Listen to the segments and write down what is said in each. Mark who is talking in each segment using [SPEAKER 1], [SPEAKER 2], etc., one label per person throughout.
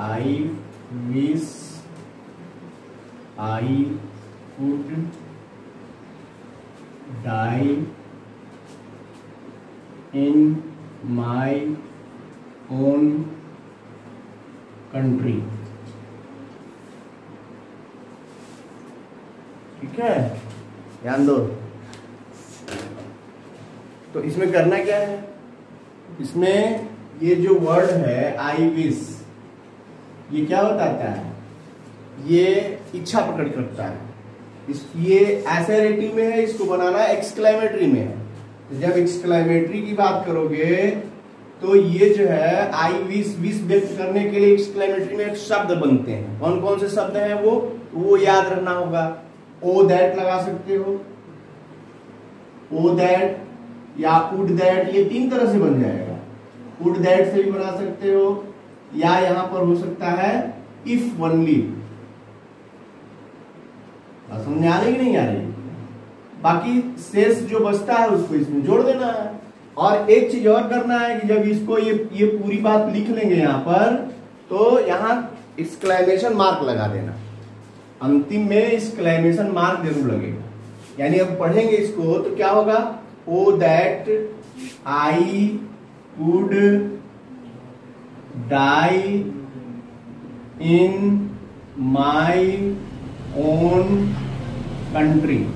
[SPEAKER 1] I wish I could die in my own country. ठीक है, ध्यान दो। तो इसमें करना क्या है, इसमें ये जो वर्ड है आई विश, ये क्या बताता है, ये इच्छा प्रकट करता है। ये एसेरेटिव में है, इसको बनाना एक्सक्लेमेटरी में है। तो जब एक्सक्लेमेटरी की बात करोगे तो ये जो है आई विश, विश व्यक्त करने के लिए एक्सक्लेमेटरी में एक शब्द बनते हैं। कौन कौन से शब्द हैं वो याद रखना होगा। ओ दैट लगा सकते हो, ओ दैट या वुड दैट, ये 3 तरह से बन जाएगा। वुड दैट से भी बना सकते हो, या यहां पर हो सकता है इफ ओनली। समझ आ रही नहीं आ रही? बाकी शेष जो बचता है उसको इसमें जोड़ देना है। और एक चीज और करना है कि जब इसको ये पूरी बात लिख लेंगे यहां पर, तो यहां एक्सक्लेमेशन मार्क लगा देना। अंतिम में एक्सक्लेमेशन मार्क जरूर लगेगा। यानी अब पढ़ेंगे इसको तो क्या होगा, oh that I would die in my own country.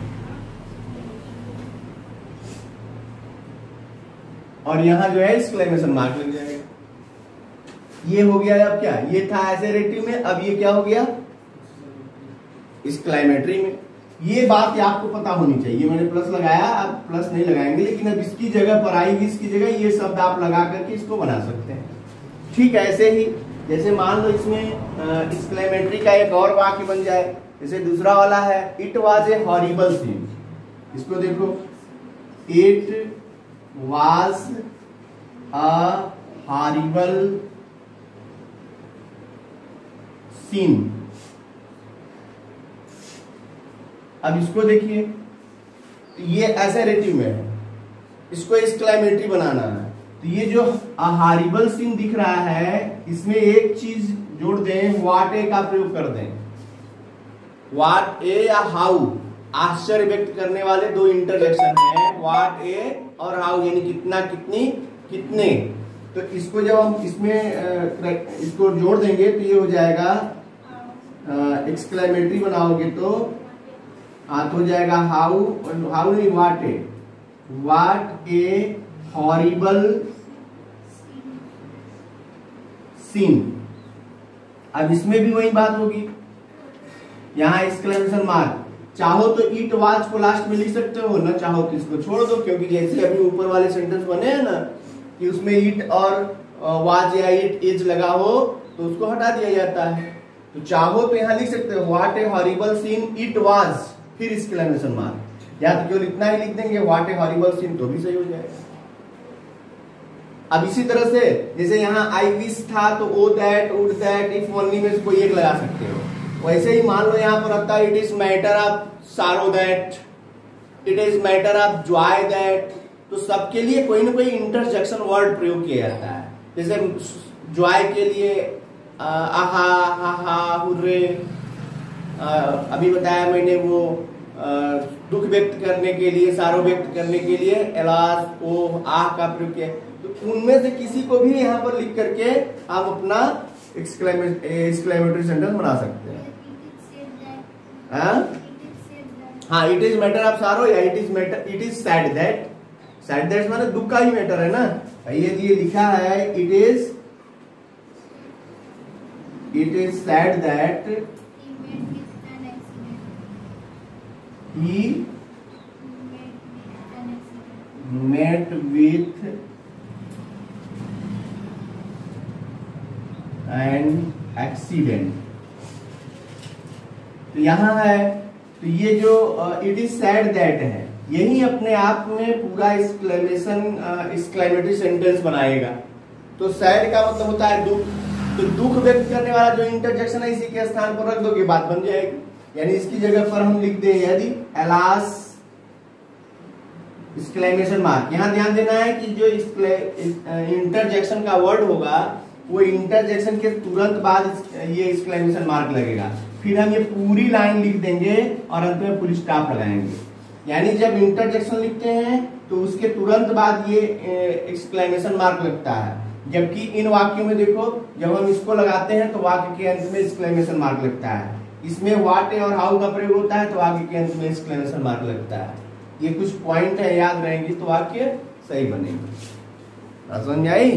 [SPEAKER 1] और यहां जो है एक्सक्लेमेशन मार्क लग जाएगा। ये हो गया अब क्या, ये था एसेरेटिव में, अब ये क्या हो गया एक्सक्लेमेटरी में। ये बात आपको पता होनी चाहिए। मैंने प्लस लगाया, अब प्लस नहीं लगाएंगे, लेकिन अब इसकी जगह पर आई विश की जगह ये शब्द आप लगा करके इसको बना सकते हैं। ठीक है, ऐसे ही जैसे मान लो इसमें एक्सक्लेमेटरी का एक और वाक्य बन जाए। जैसे दूसरा वाला है it was a horrible scene. इसको देखो, it was a horrible scene. अब इसको देखिए, ये एसेरेटिव में है, इसको एक्सक्लेमेटरी बनाना है। तो ये जो हॉरिबल सीन दिख रहा है, इसमें एक चीज जोड़ दें, व्हाट ए का प्रयोग कर दें। व्हाट ए या हाउ, आश्चर्य व्यक्त करने वाले 2 इंटरजेक्शन हैं, व्हाट ए और हाउ, यानी कितना, कितनी, कितने। तो इसको जब हम इसमें इसको जोड़ देंगे तो ये हो जाएगा, एक्सक्लेमेटरी बनाओगे तो हो जाएगा हाउ नहीं, व्हाट ए हॉरिबल सीन। अब इसमें भी वही बात होगी, यहां एक्सक्लेमेशन मार्क। चाहो तो इट वाज को लास्ट में लिख सकते हो, ना चाहो तो इसको छोड़ दो, क्योंकि जैसे अभी ऊपर वाले सेंटेंस बने हैं ना कि उसमें इट और वाज या इट इज लगा हो तो उसको हटा दिया जाता है। तो चाहो तो यहां लिख सकते हो what A horrible seen it was, फिर एक्सक्लेमेशन मार्क, या तो केवल इतना ही लिख देंगे व्हाट ए हॉरिबल सीन, तो भी सही हो जाएगा। अब इसी तरह से जैसे यहाँ आई विश था तो oh that, would that, if only में इसको एक लगा सकते हो। वैसे ही मान लो यहाँ पर आता है इट इज मैटर ऑफ सारो that, it is matter of Joy that. तो सबके लिए कोई ना कोई इंटरजेक्शन वर्ड प्रयोग किया जाता है। जैसे जॉय के लिए आहा, हा हा, हुर्रे। अभी बताया मैंने वो दुख व्यक्त करने के लिए, सारो व्यक्त करने के लिए एलास, ओ, आह का प्रयोग किया। तो उनमें से किसी को भी यहाँ पर लिख करके आप अपना एक्सक्लेमेटरी सेंटेंस बना सकते हैं। हाँ, इट इज मैटर ऑफ सारो या it is sad that. Sad that माने दुख का ही मैटर है ना। ये लिखा है it is sad that he met with an accident। तो यहां है, तो ये जो इट इज सैड दैट है, यही अपने आप में पूरा एक्सक्लेमेटरी सेंटेंस बनाएगा। तो सैड का मतलब होता है दुख, तो दुख व्यक्त करने वाला जो इंटरजेक्शन है इसी के स्थान पर रख दोगे, बात बन जाएगी। यानी इसकी जगह पर हम लिख दें यदि एलास एक्सक्लेमेशन मार्क। यहां ध्यान देना है कि जो इंटरजेक्शन का वर्ड होगा वो इंटरजेक्शन के तुरंत बाद ये एक्सक्लेमेशन मार्क लगेगा। फिर हम ये पूरी लाइन लिख देंगे और अंत में फुल स्टॉप लगाएंगे। यानी जब इंटरजेक्शन लिखते हैं तो उसके तुरंत बाद ये एक्सक्लेमेशन मार्क लगता है, जबकि इन वाक्यों में देखो जब हम इसको लगाते हैं तो वाक्य के अंत में एक्सक्लेमेशन मार्क लगता है। इसमें व्हाट और हाउ का प्रयोग होता है तो वाक्य के अंत में एक्सक्लेमेशन मार्क लगता है। ये कुछ पॉइंट है, याद रहेंगी तो वाक्य सही बनेगा। समझ में आई?